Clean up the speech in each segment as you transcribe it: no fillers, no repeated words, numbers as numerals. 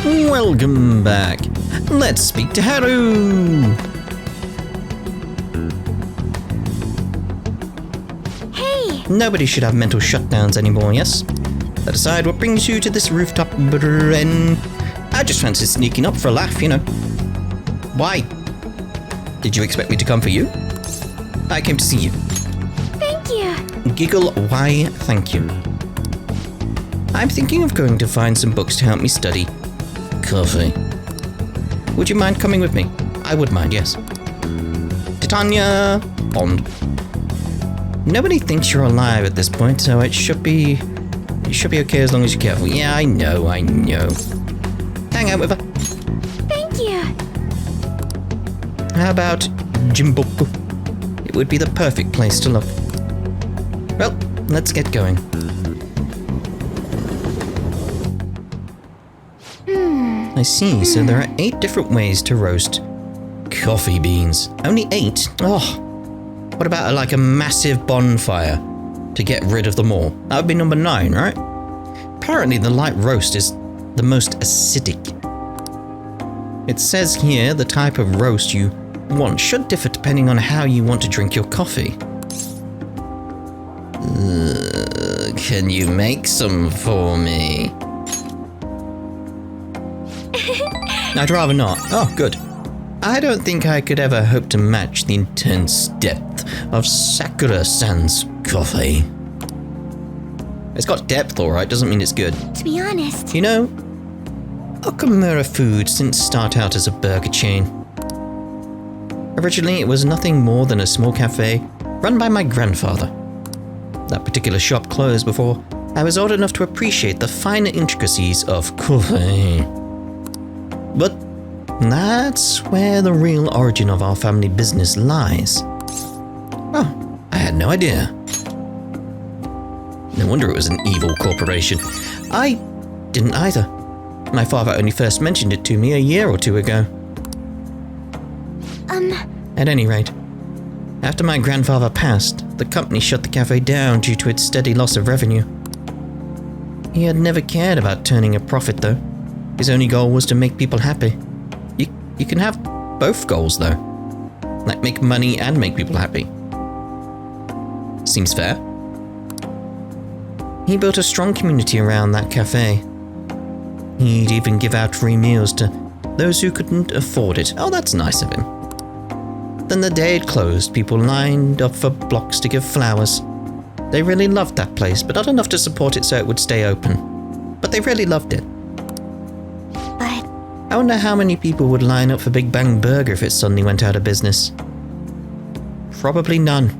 Welcome back. Let's speak to Haru. Hey! Nobody should have mental shutdowns anymore, yes? Let aside what brings you to this rooftop, Ren. I just fancied sneaking up for a laugh, you know. Why? Did you expect me to come for you? I came to see you. Thank you! Giggle, why thank you. I'm thinking of going to find some books to help me study coffee. Would you mind coming with me? I would mind, yes. Titania Bond. Nobody thinks you're alive at this point, so it should be okay as long as you're careful. Yeah, I know. Hang out with her. Thank you! How about Jimboku? It would be the perfect place to look. Well, let's get going. I see, so there are 8 different ways to roast coffee beans. Only 8? Oh, what about like a massive bonfire to get rid of them all? That would be number 9, right? Apparently the light roast is the most acidic. It says here the type of roast you want should differ depending on how you want to drink your coffee. Can you make some for me? I'd rather not. Oh, good. I don't think I could ever hope to match the intense depth of Sakura-san's coffee. It's got depth, alright, doesn't mean it's good. To be honest... You know, Okamura Foods didn't start out as a burger chain. Originally, it was nothing more than a small cafe run by my grandfather. That particular shop closed before I was old enough to appreciate the finer intricacies of coffee. But that's where the real origin of our family business lies. Oh, I had no idea. No wonder it was an evil corporation. I didn't either. My father only first mentioned it to me a year or 2 ago. At any rate, after my grandfather passed, the company shut the cafe down due to its steady loss of revenue. He had never cared about turning a profit though. His only goal was to make people happy. You can have both goals though. Like make money and make people happy. Seems fair. He built a strong community around that cafe. He'd even give out free meals to those who couldn't afford it. Oh, that's nice of him. Then the day it closed, people lined up for blocks to give flowers. They really loved that place, but not enough to support it so it would stay open. But they really loved it. But... I wonder how many people would line up for Big Bang Burger if it suddenly went out of business. Probably none.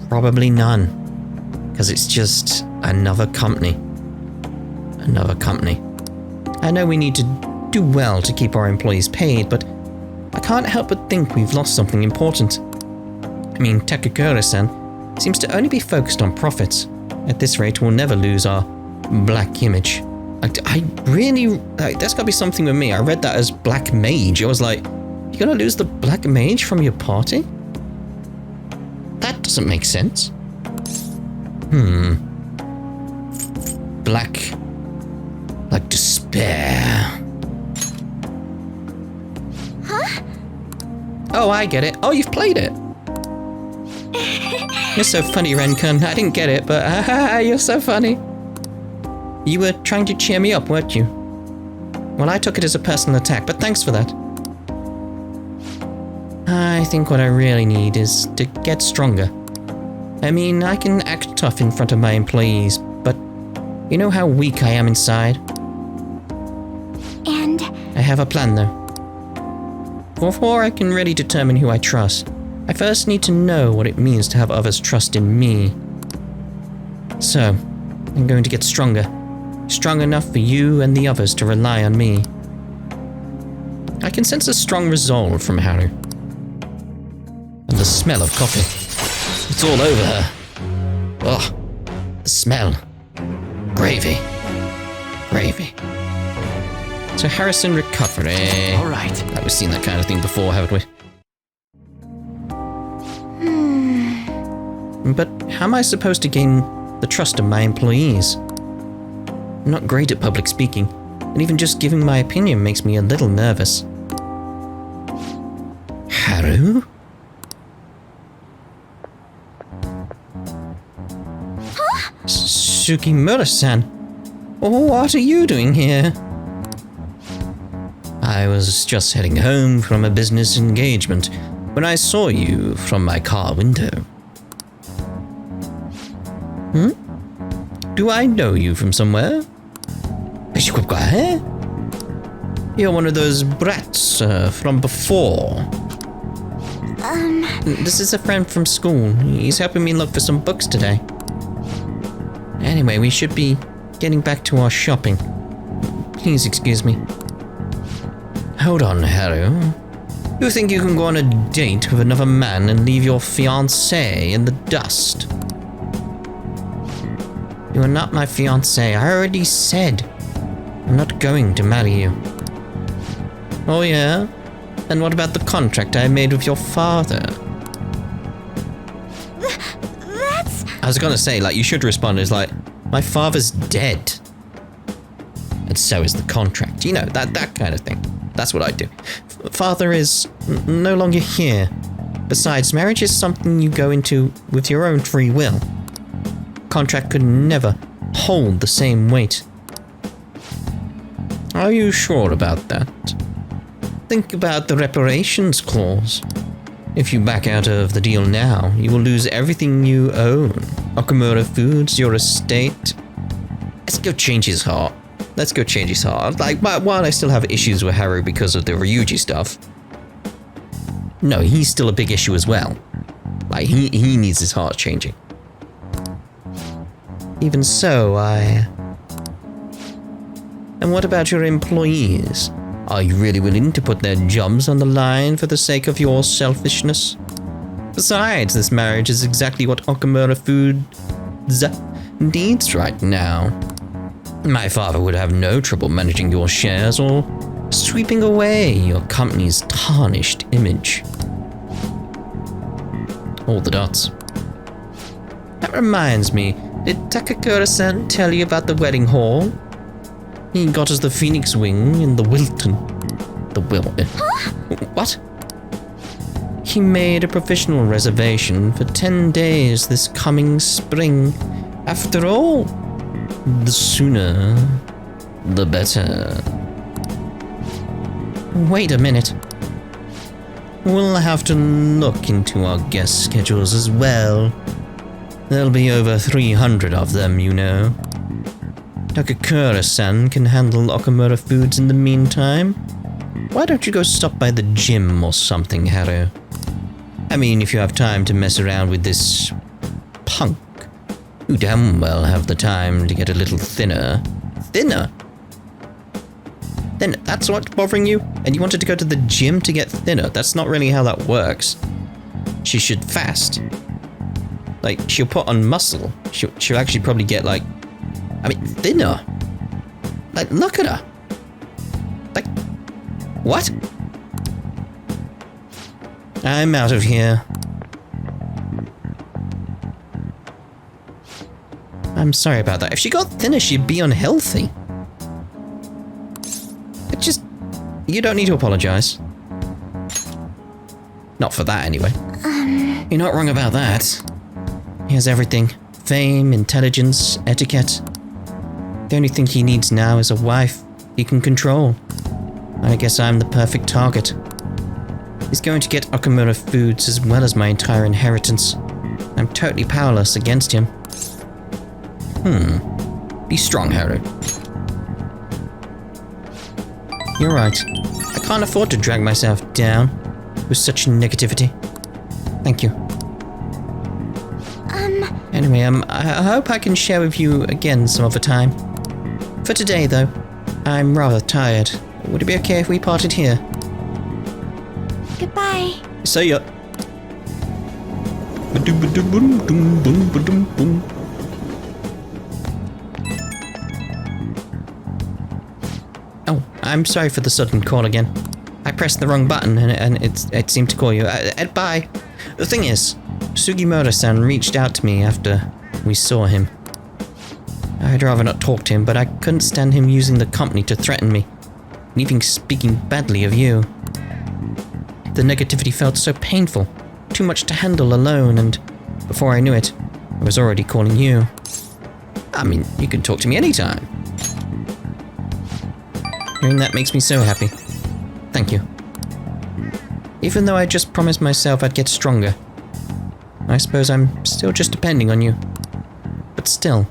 Probably none. Because it's just another company. Another company. I know we need to do well to keep our employees paid, but I can't help but think we've lost something important. I mean, Takakura-san seems to only be focused on profits. At this rate, we'll never lose our black image. I really... that's gotta be something with me. I read that as black mage. I was like, you're gonna lose the black mage from your party? That doesn't make sense. Black... like despair. Huh? Oh, I get it. Oh, you've played it. You're so funny, Ren-kun. I didn't get it, but you're so funny. You were trying to cheer me up, weren't you? Well, I took it as a personal attack, but thanks for that. I think what I really need is to get stronger. I mean, I can act tough in front of my employees, but you know how weak I am inside? And? I have a plan, though. Before I can really determine who I trust, I first need to know what it means to have others trust in me. So, I'm going to get stronger. Strong enough for you and the others to rely on me. I can sense a strong resolve from Haru. And the smell of coffee. It's all over her. Ugh. The smell. Gravy. Gravy. So Harrison recovered, eh? All right. We've seen that kind of thing before, haven't we? But how am I supposed to gain the trust of my employees? I'm not great at public speaking. and even just giving my opinion makes me a little nervous. Haru? Huh? Sugimura-san, what are you doing here? I was just heading home from a business engagement when I saw you from my car window. Do I know you from somewhere? You're one of those brats from before. This is a friend from school. He's helping me look for some books today. Anyway, we should be getting back to our shopping. Please excuse me. Hold on, Haru. You think you can go on a date with another man and leave your fiancé in the dust? You are not my fiancé. I already said I'm not going to marry you. Oh yeah? And what about the contract I made with your father? That's... I was gonna say, like, you should respond as like, my father's dead. And so is the contract. You know, that kind of thing. That's what I do. Father is no longer here. Besides, marriage is something you go into with your own free will. Contract could never hold the same weight. Are you sure about that? Think about the reparations clause. If you back out of the deal now, you will lose everything you own. Okamura Foods, your estate. Let's go change his heart. Let's go change his heart. Like, while I still have issues with Haru because of the Ryuji stuff, no, he's still a big issue as well. Like, he needs his heart changing. Even so, And what about your employees? Are you really willing to put their jobs on the line for the sake of your selfishness? Besides, this marriage is exactly what Okamura Foods needs right now. My father would have no trouble managing your shares or sweeping away your company's tarnished image. All the dots. That reminds me, did Takakura-san tell you about the wedding hall? He got us the Phoenix Wing in the Wilton. Huh? What? He made a provisional reservation for 10 days this coming spring. After all, the sooner, the better. Wait a minute. We'll have to look into our guest schedules as well. There'll be over 300 of them, you know. Takakura-san can handle Okamura Foods in the meantime. Why don't you go stop by the gym or something, Haru? I mean, if you have time to mess around with this punk, you damn well have the time to get a little thinner. Thinner? Then that's what's bothering you? And you wanted to go to the gym to get thinner? That's not really how that works. She should fast. Like, she'll put on muscle. She'll actually probably get, like, I mean, thinner. Like, look at her. Like, what? I'm out of here. I'm sorry about that. If she got thinner, she'd be unhealthy. It just... You don't need to apologize. Not for that, anyway. You're not wrong about that. He has everything. Fame, intelligence, etiquette. The only thing he needs now is a wife he can control. I guess I'm the perfect target. He's going to get Okamura Foods as well as my entire inheritance. I'm totally powerless against him. Be strong, Haru. You're right. I can't afford to drag myself down with such negativity. Thank you. Anyway, I hope I can share with you again some other time. For today, though, I'm rather tired. Would it be okay if we parted here? Goodbye. See ya. Oh, I'm sorry for the sudden call again. I pressed the wrong button and it seemed to call you. Bye. The thing is, Sugimura-san reached out to me after we saw him. I'd rather not talk to him, but I couldn't stand him using the company to threaten me, and even speaking badly of you. The negativity felt so painful, too much to handle alone, and before I knew it, I was already calling you. I mean, you can talk to me anytime. Hearing that makes me so happy. Thank you. Even though I just promised myself I'd get stronger, I suppose I'm still just depending on you. But still,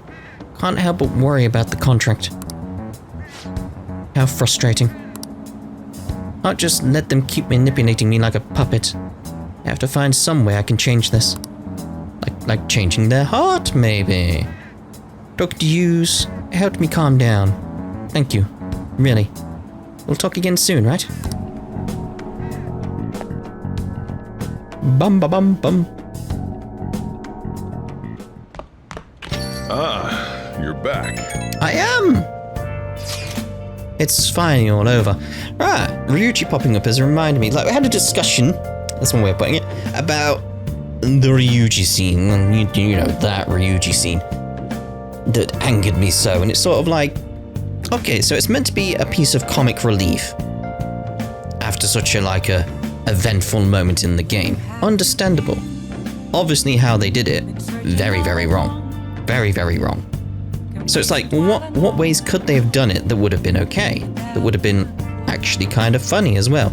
can't help but worry about the contract. How frustrating. Can't just let them keep manipulating me like a puppet. I have to find some way I can change this. Like changing their heart, maybe. Dr. Hughes helped me calm down. Thank you. Really. We'll talk again soon, right? Bum ba bum bum. Ah, you're back. I am! It's finally all over. Right, Ryuji popping up has reminded me, like we had a discussion, that's one way of putting it, about the Ryuji scene, and you know, that Ryuji scene that angered me so, and it's sort of like, okay, so it's meant to be a piece of comic relief after such a eventful moment in the game. Understandable. Obviously how they did it, very, very wrong. Very, very wrong. So it's like, what ways could they have done it that would have been okay? That would have been actually kind of funny as well.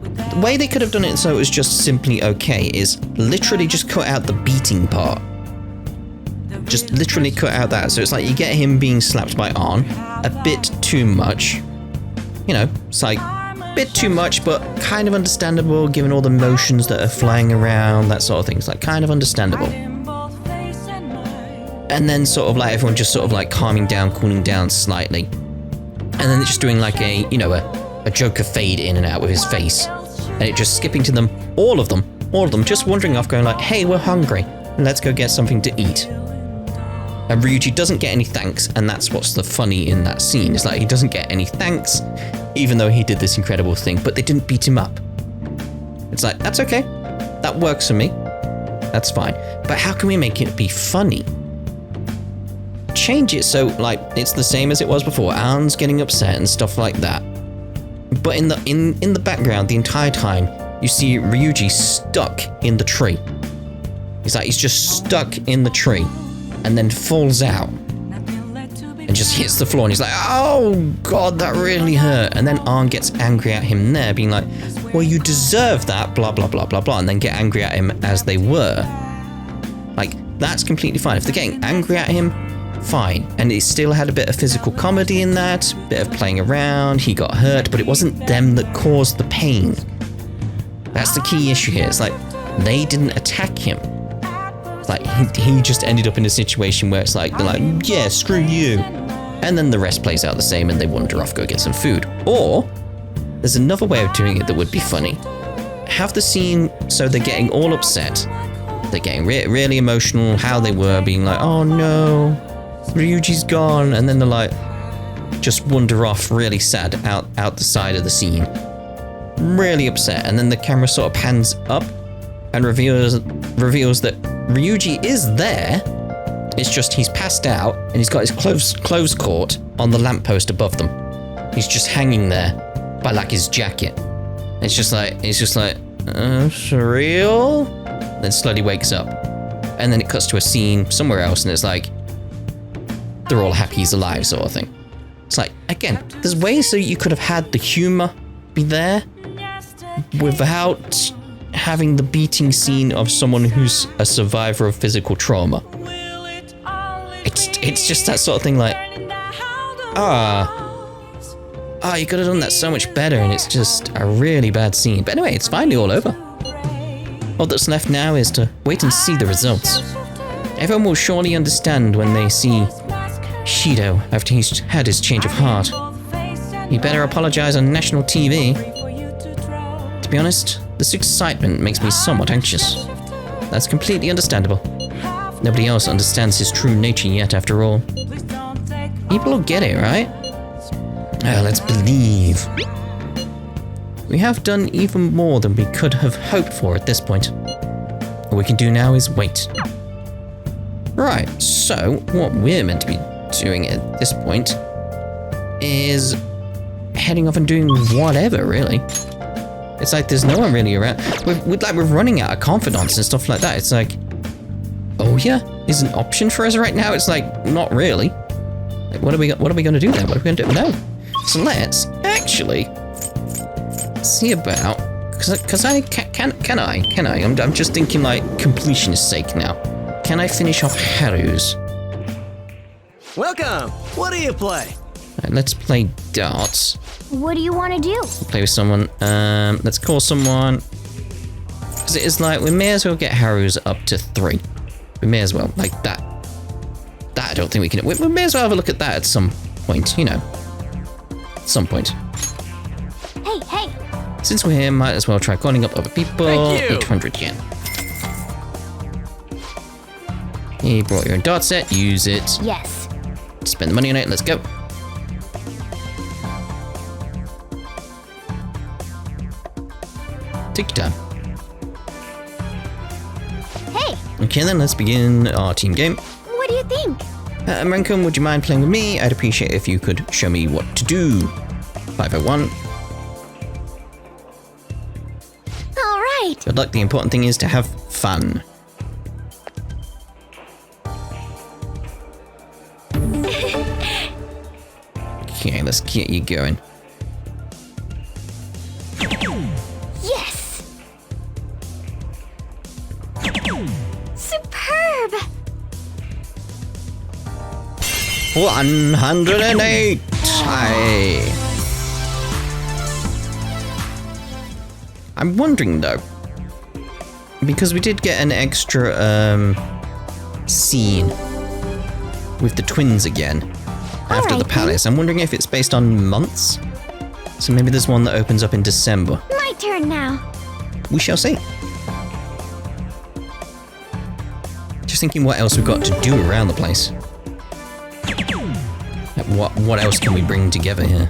The way they could have done it so it was just simply okay is literally just cut out the beating part. Just literally cut out that. So it's like you get him being slapped by Arn a bit too much. You know, it's like a bit too much, but kind of understandable given all the motions that are flying around, that sort of thing. It's like kind of understandable. And then sort of like everyone just sort of like calming down, cooling down slightly. And then just doing like a, you know, a Joker fade in and out with his face. And it just skipping to them, all of them, just wandering off going like, hey, we're hungry, let's go get something to eat. And Ryuji doesn't get any thanks, and that's what's the funny in that scene. It's like he doesn't get any thanks, even though he did this incredible thing, but they didn't beat him up. It's like, that's okay. That works for me. That's fine. But how can we make it be funny? Change it so, like, it's the same as it was before. Arn's getting upset and stuff like that. But in the background, the entire time, you see Ryuji stuck in the tree. It's like he's just stuck in the tree. And then falls out and just hits the floor, and he's like, oh god, that really hurt. And then Arn gets angry at him there, being like, well, you deserve that, blah blah blah blah blah, and then get angry at him as they were. Like, that's completely fine. If they're getting angry at him, fine. And it still had a bit of physical comedy in that, bit of playing around, he got hurt, but it wasn't them that caused the pain. That's the key issue here. It's like, they didn't attack him. Like, he just ended up in a situation where it's like, they're like, yeah, screw you. And then the rest plays out the same and they wander off, go get some food. Or, there's another way of doing it that would be funny. Have the scene so they're getting all upset. They're getting really emotional, how they were, being like, oh no, Ryuji's gone. And then they're like, just wander off really sad out the side of the scene. Really upset. And then the camera sort of pans up and reveals that Ryuji is there, it's just he's passed out and he's got his clothes caught on the lamppost above them. He's just hanging there by like his jacket. It's just like, surreal? Then slowly wakes up. And then it cuts to a scene somewhere else and it's like, they're all happy he's alive sort of thing. It's like, again, there's ways so you could have had the humor be there without having the beating scene of someone who's a survivor of physical trauma. It's just that sort of thing like, you could have done that so much better, and it's just a really bad scene. But anyway, it's finally all over. All that's left now is to wait and see the results. Everyone will surely understand when they see Shido after he's had his change of heart. He better apologize on national TV. To be honest, this excitement makes me somewhat anxious. That's completely understandable. Nobody else understands his true nature yet, after all. People will get it, right? Let's believe. We have done even more than we could have hoped for at this point. All we can do now is wait. Right, so what we're meant to be doing at this point is heading off and doing whatever, really. It's like there's no one really around. We're running out of confidants and stuff like that. It's like, oh yeah, is an option for us right now? It's like, not really. Like, what are we going to do then? What are we going to do? No. So let's actually see about, because can I? I'm just thinking like completionist sake now. Can I finish off Haru's? Welcome. What do you play? Right, let's play darts. What do you want to do? Play with someone. Let's call someone. Because it is like, we may as well get Haru's up to 3. We may as well, like that. That I don't think we can. We may as well have a look at that at some point, you know. At some point. Hey. Since we're here, might as well try calling up other people. Thank you. 800 yen. You brought your own dart set. Use it. Yes. Spend the money on it. Let's go. Take your time. Hey, Okay, then let's begin our team game. what do you think? Rankum, would you mind playing with me? I'd appreciate it if you could show me what to do. 501. All right. Good luck. The important thing is to have fun. Okay, let's get you going. Yes. Superb. 108! Hi. I'm wondering though, because we did get an extra scene with the twins again after the Alright, palace. I'm wondering if it's based on months. So maybe there's one that opens up in December. My turn now. We shall see. Just thinking what else we've got to do around the place. Like, what else can we bring together here?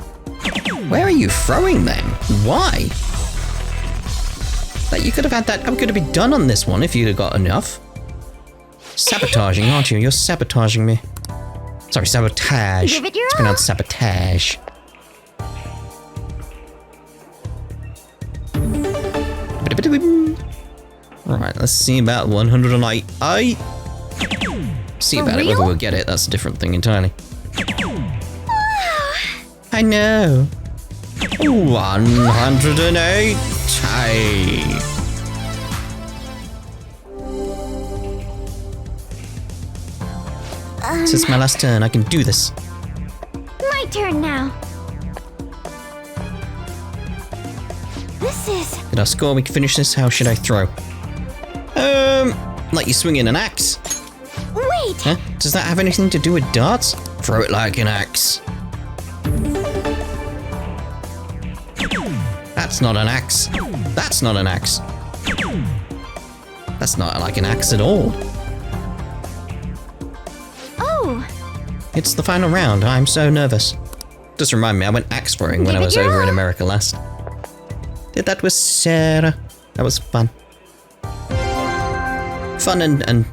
Where are you throwing them? Why? Like, you could have had that. I could have been done on this one if you'd have got enough. Sabotaging, aren't you? You're sabotaging me. Sorry, sabotage. Give it your It's pronounced sabotage. Alright, let's see about 108. See For about it, whether real? we'll get it. That's a different thing entirely. I know. 108. Hey. This is my last turn. I can do this. My turn now. This is... Did I score? We can finish this. How should I throw? Like you swinging an axe. Wait. Huh? Does that have anything to do with darts? Throw it like an axe. That's not an axe. That's not an axe. That's not like an axe at all. Oh. It's the final round. I'm so nervous. Just remind me, I went axe throwing when I Give it was your over in all. America last. Did that with Sarah. That was fun. Fun and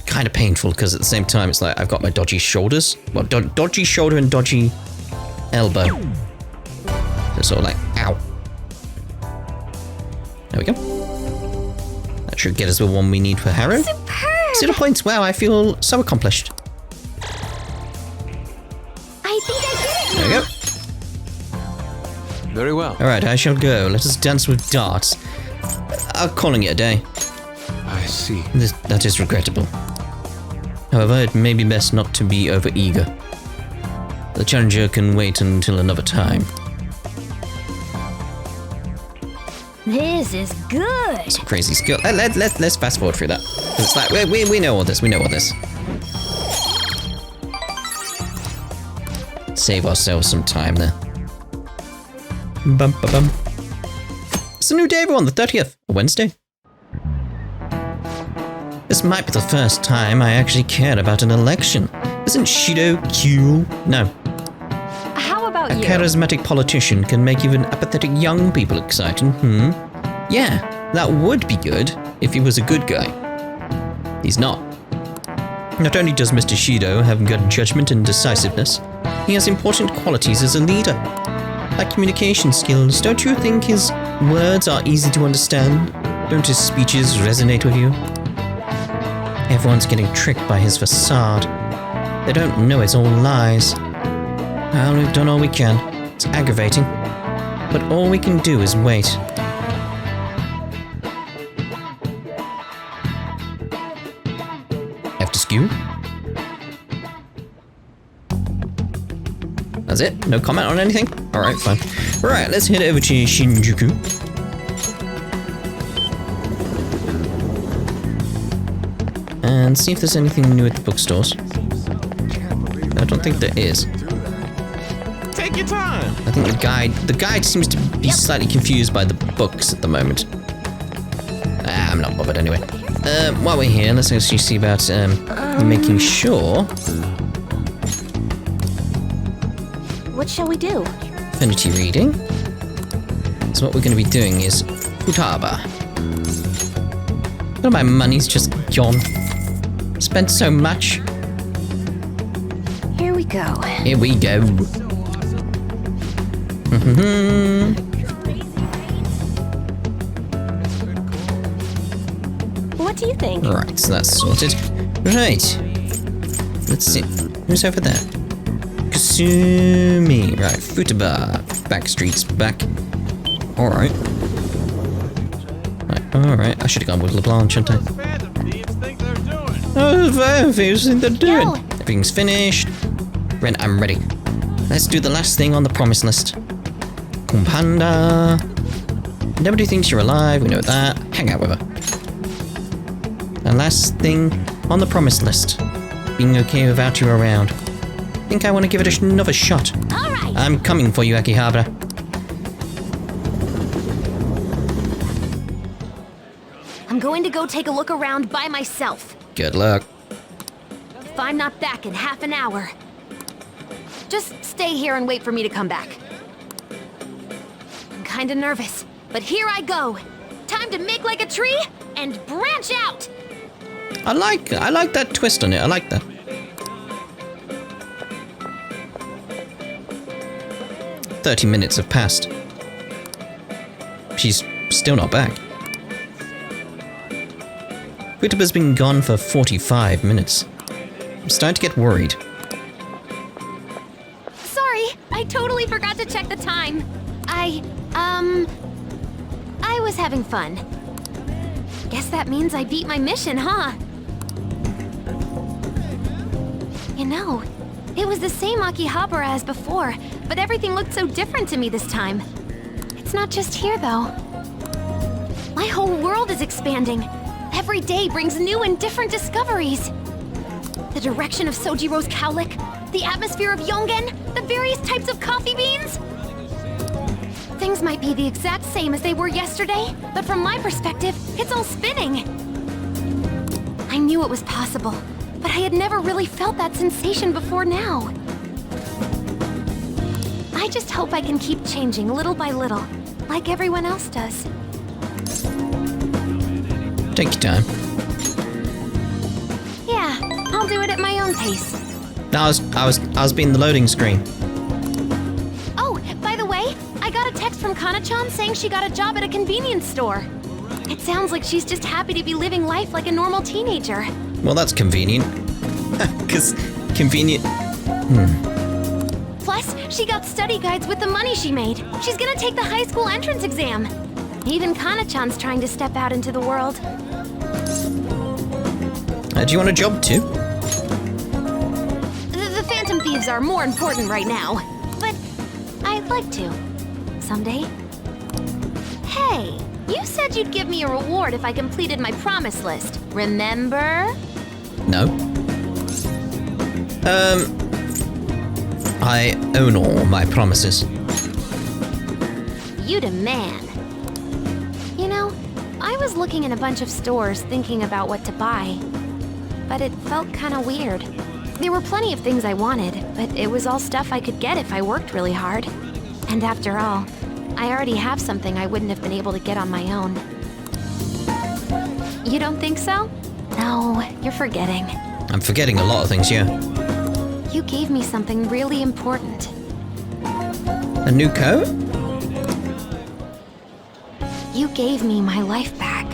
kind of painful because at the same time it's like I've got my dodgy shoulders. Well, dodgy shoulder and dodgy elbow. So it's sort of like, ow. There we go. That should get us the one we need for Haru. Superb. 0 points. Wow, I feel so accomplished. I think I did it There we now. go. Very well. Alright, I shall go. Let us dance with darts. I'm calling it a day. I see. That is regrettable. However, it may be best not to be over-eager. The challenger can wait until another time. This is good. Some crazy skill. Let's fast forward through that. It's like, we know all this, we know all this. Save ourselves some time there. Bum, ba, bum. It's a new day, everyone, the 30th, a Wednesday. This might be the first time I actually cared about an election. Isn't Shido cool? No. How about A you? charismatic politician can make even apathetic young people excited. Yeah, that would be good if he was a good guy. He's not. Not only does Mr. Shido have good judgment and decisiveness, he has important qualities as a leader. Like communication skills, don't you think his words are easy to understand? Don't his speeches resonate with you? Everyone's getting tricked by his facade. They don't know it's all lies. Well, we've done all we can. It's aggravating. But all we can do is wait. After skew? That's it? No comment on anything? Alright, fine. Right, let's head over to Shinjuku. And see if there's anything new at the bookstores. I don't think there is. Take your time. I think the guide seems to be slightly confused by the books at the moment. I'm not bothered anyway. While we're here, let's actually see about making sure. What shall we do? Affinity reading. So what we're going to be doing is Futaba. All my money's just gone. Spent so much. Here we go. Here we go. What do you think? Right, so that's sorted. Right. Let's see. Who's over there? Kasumi. Right, Futaba. Backstreet's back. Alright. Alright, I should have gone with LeBlanc, shouldn't I? Phantom Thieves think they're doing. Oh, Phantom Thieves think they're doing. Yo. Everything's finished. Ren, I'm ready. Let's do the last thing on the promise list. Kumpanda. Nobody thinks you're alive, we know that. Hang out with her. The last thing on the promise list. Being okay without you around. Think I want to give it another shot. All right. I'm coming for you, Akihabara. I'm going to go take a look around by myself. Good luck. If I'm not back in half an hour, just stay here and wait for me to come back. I'm kinda nervous, but here I go. Time to make like a tree and branch out. I like that twist on it. I like that. "30 minutes have passed. She's still not back. Futaba's been gone for 45 minutes. I'm starting to get worried. Sorry, I totally forgot to check the time. I was having fun. Guess that means I beat my mission, huh? You know, it was the same Akihabara as before, but everything looked so different to me this time. It's not just here, though. My whole world is expanding. Every day brings new and different discoveries. The direction of Sojiro's cowlick, the atmosphere of Yongen, the various types of coffee beans. Things might be the exact same as they were yesterday, but from my perspective, it's all spinning. I knew it was possible, but I had never really felt that sensation before now. I just hope I can keep changing little by little, like everyone else does. Take your time. Yeah, I'll do it at my own pace. No, I was being the loading screen. Oh, by the way, I got a text from Kana-chan saying she got a job at a convenience store. It sounds like she's just happy to be living life like a normal teenager. Well, that's convenient. 'Cause convenient. Plus, she got study guides with the money she made. She's gonna take the high school entrance exam. Even Kana-chan's trying to step out into the world. Do you want a job too? The Phantom Thieves are more important right now. But I'd like to. Someday. Hey, you said you'd give me a reward if I completed my promise list. Remember? No. I own all my promises. You the man. You know, I was looking in a bunch of stores thinking about what to buy. But it felt kind of weird. There were plenty of things I wanted, but it was all stuff I could get if I worked really hard. And after all, I already have something I wouldn't have been able to get on my own. You don't think so? No, you're forgetting. I'm forgetting a lot of things here. You gave me something really important. A new coat? You gave me my life back.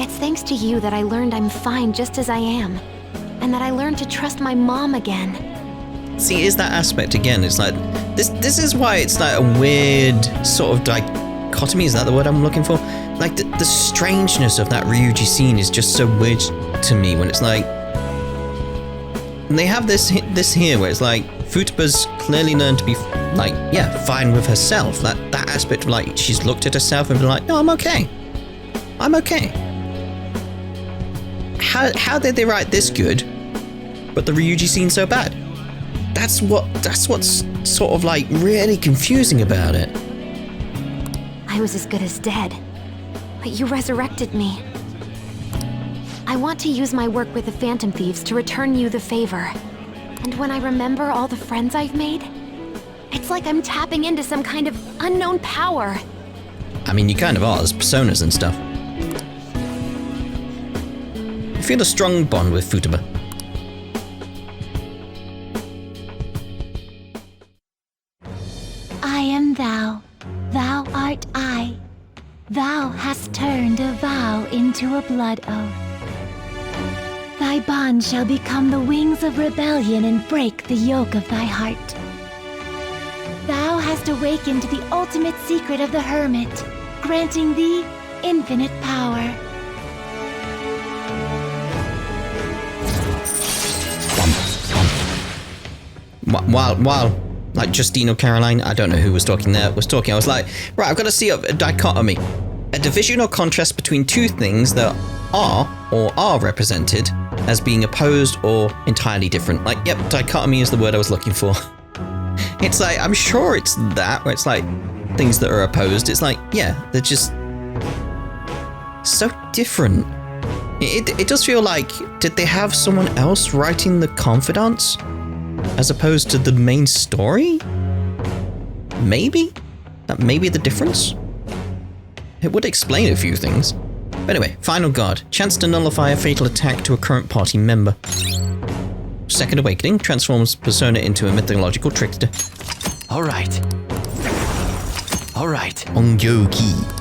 It's thanks to you that I learned I'm fine just as I am. And that I learned to trust my mom again. See, is that aspect again? It's like, this is why it's like a weird sort of dichotomy, is that the word I'm looking for? Like, the strangeness of that Ryuji scene is just so weird to me when it's like... And they have this here where it's like, Futaba's clearly learned to be, like, yeah, fine with herself. That aspect of, like, she's looked at herself and been like, no, I'm okay. I'm okay. How did they write this good, but the Ryuji scene so bad? That's what's sort of, like, really confusing about it. I was as good as dead, but you resurrected me. I want to use my work with the Phantom Thieves to return you the favor. And when I remember all the friends I've made, it's like I'm tapping into some kind of unknown power. I mean, you kind of are. There's personas and stuff. I feel a strong bond with Futaba. I am thou, thou art I. Thou hast turned a vow into a blood oath. Thy bond shall become the wings of rebellion and break the yoke of thy heart. Thou hast awakened the ultimate secret of the hermit, granting thee infinite power. While like Justine or Caroline, I don't know who was talking there, was talking, I was like, right, I've got to see a dichotomy. A division or contrast between two things that are represented as being opposed or entirely different. Like, yep, dichotomy is the word I was looking for. It's like, I'm sure it's that, where it's like things that are opposed. It's like, yeah, they're just so different. It does feel like, did they have someone else writing the confidants as opposed to the main story? Maybe? That may be the difference? It would explain a few things. But anyway, final guard. Chance to nullify a fatal attack to a current party member. Second Awakening transforms persona into a mythological trickster. Alright. Ongyoki.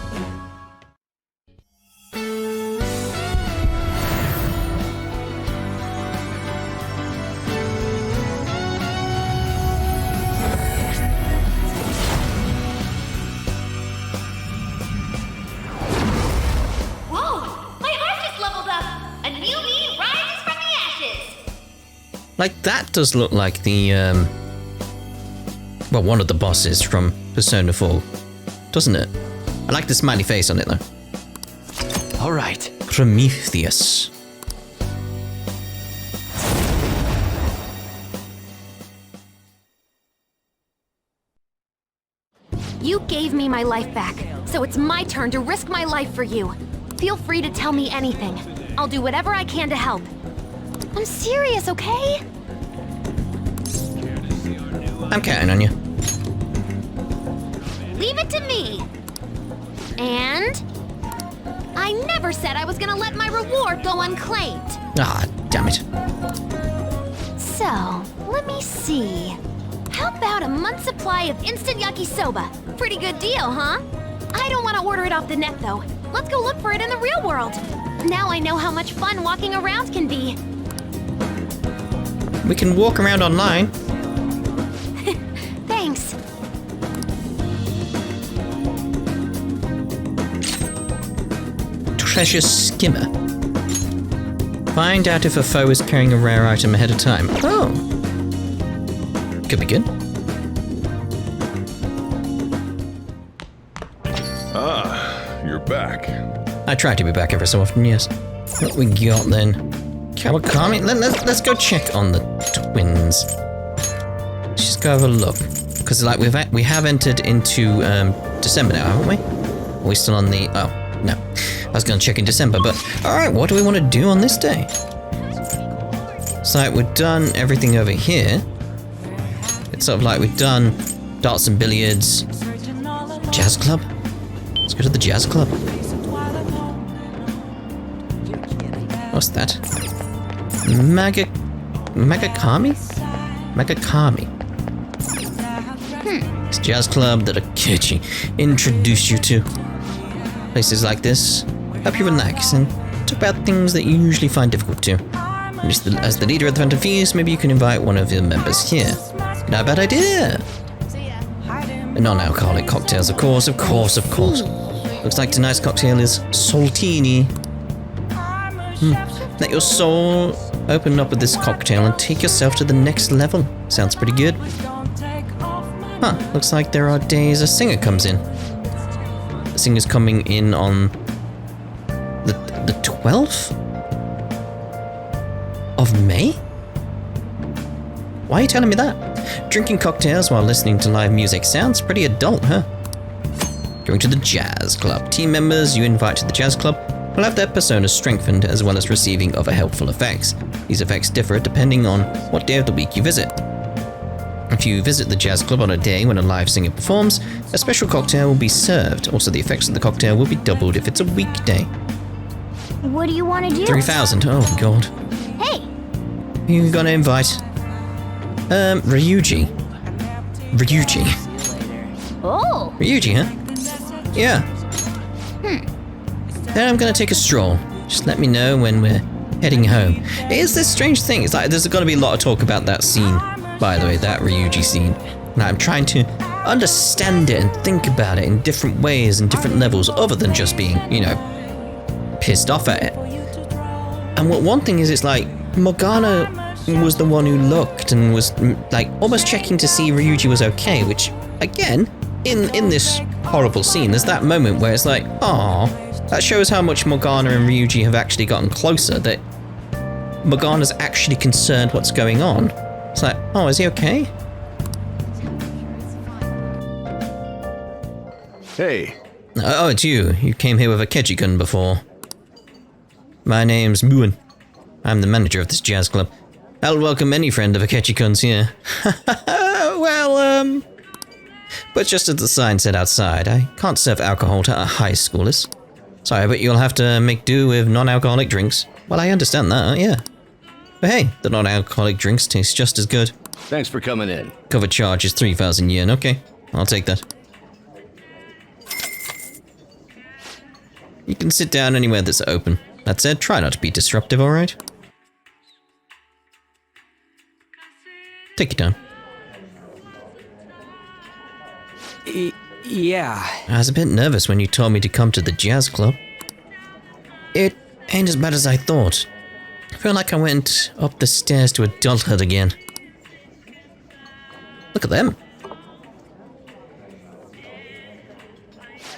Like, that does look like the, well, one of the bosses from Persona 4, doesn't it? I like the smiley face on it, though. Alright. Prometheus. You gave me my life back, so it's my turn to risk my life for you. Feel free to tell me anything. I'll do whatever I can to help. I'm serious, okay? I'm counting on you. Leave it to me. And I never said I was gonna let my reward go unclaimed. Ah, damn it. So, let me see. How about a month's supply of instant yakisoba? Pretty good deal, huh? I don't want to order it off the net, though. Let's go look for it in the real world. Now I know how much fun walking around can be. We can walk around online. Thanks. Treasure skimmer. Find out if a foe is carrying a rare item ahead of time. Oh. Could be good. Ah, you're back. I try to be back every so often, yes. What we got then? Kawakami? Let's go check on the twins. Let's just go have a look. Because like we have entered into December now, haven't we? Are we still on the... Oh, no. I was going to check in December, but... Alright, what do we want to do on this day? It's like we've done everything over here. It's sort of like we've done darts and billiards. Jazz club? Let's go to the jazz club. What's that? Megakami? Megakami. It's a jazz club that Akechi introduced you to. Places like this help you relax and talk about things that you usually find difficult to. And as the leader of the Phantom Thieves, maybe you can invite one of your members here. Not a bad idea. Non-alcoholic cocktails, of course. Looks like tonight's cocktail is Saltini. Let your soul open up with this cocktail and take yourself to the next level. Sounds pretty good. Huh, looks like there are days a singer comes in. The singer's coming in on the 12th of May? Why are you telling me that? Drinking cocktails while listening to live music sounds pretty adult, huh? Going to the jazz club. Team members you invite to the jazz club will have their personas strengthened as well as receiving other helpful effects. These effects differ depending on what day of the week you visit. If you visit the jazz club on a day when a live singer performs, a special cocktail will be served. Also, the effects of the cocktail will be doubled if it's a weekday. What do you want to do? 3,000. Oh, God. Hey! Who you gonna invite? Ryuji. Oh! Ryuji, huh? Yeah. Then I'm gonna take a stroll. Just let me know when we're heading home. It is this strange thing. It's like there's gonna be a lot of talk about that scene, by the way, that Ryuji scene. And I'm trying to understand it and think about it in different ways and different levels other than just being, you know, pissed off at it. And one thing is, it's like Morgana was the one who looked and was like almost checking to see Ryuji was okay, which again, in this horrible scene, there's that moment where it's like, oh, that shows how much Morgana and Ryuji have actually gotten closer, that Morgana's actually concerned what's going on. It's like, oh, is he okay? Hey. Oh, it's you. You came here with a Keiji gun before. My name's Muin. I'm the manager of this jazz club. I'll welcome any friend of Akechi-kun's here. Well, but just as the sign said outside, I can't serve alcohol to high schoolers. Sorry, but you'll have to make do with non-alcoholic drinks. Well, I understand that, yeah. But hey, the non-alcoholic drinks taste just as good. Thanks for coming in. Cover charge is 3,000 yen. Okay, I'll take that. You can sit down anywhere that's open. That said, try not to be disruptive, alright? Take your time. Yeah. I was a bit nervous when you told me to come to the jazz club. It ain't as bad as I thought. I feel like I went up the stairs to adulthood again. Look at them.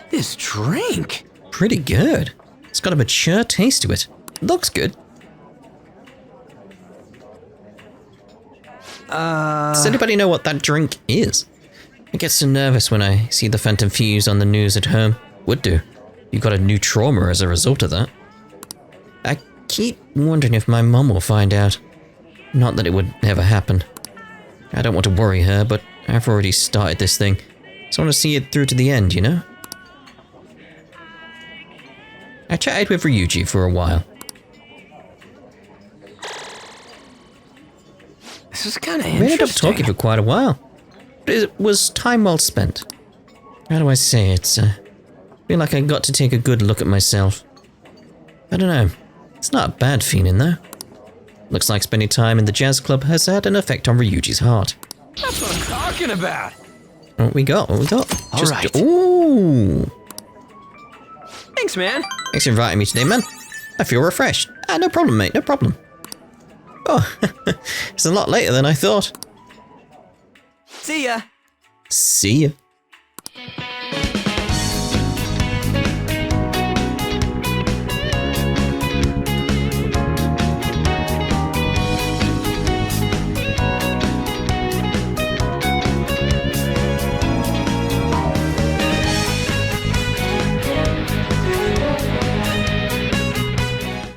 This drink. Pretty good. It's got a mature taste to it. Looks good. Does anybody know what that drink is? I get so nervous when I see the Phantom Thieves on the news at home. Would do. You got a new trauma as a result of that. I keep wondering if my mum will find out. Not that it would ever happen. I don't want to worry her, but I've already started this thing, so I want to see it through to the end, you know? I chatted with Ryuji for a while. This is kind of We interesting. ended up talking for quite a while. But it was time well spent. How do I say it? I feel like I got to take a good look at myself. I don't know. It's not a bad feeling though. Looks like spending time in the jazz club has had an effect on Ryuji's heart. That's what I'm talking about. What we got? All right. Ooh. Thanks, man. Thanks for inviting me today, man. I feel refreshed. No problem, mate. No problem. Oh, it's a lot later than I thought. See ya. See ya.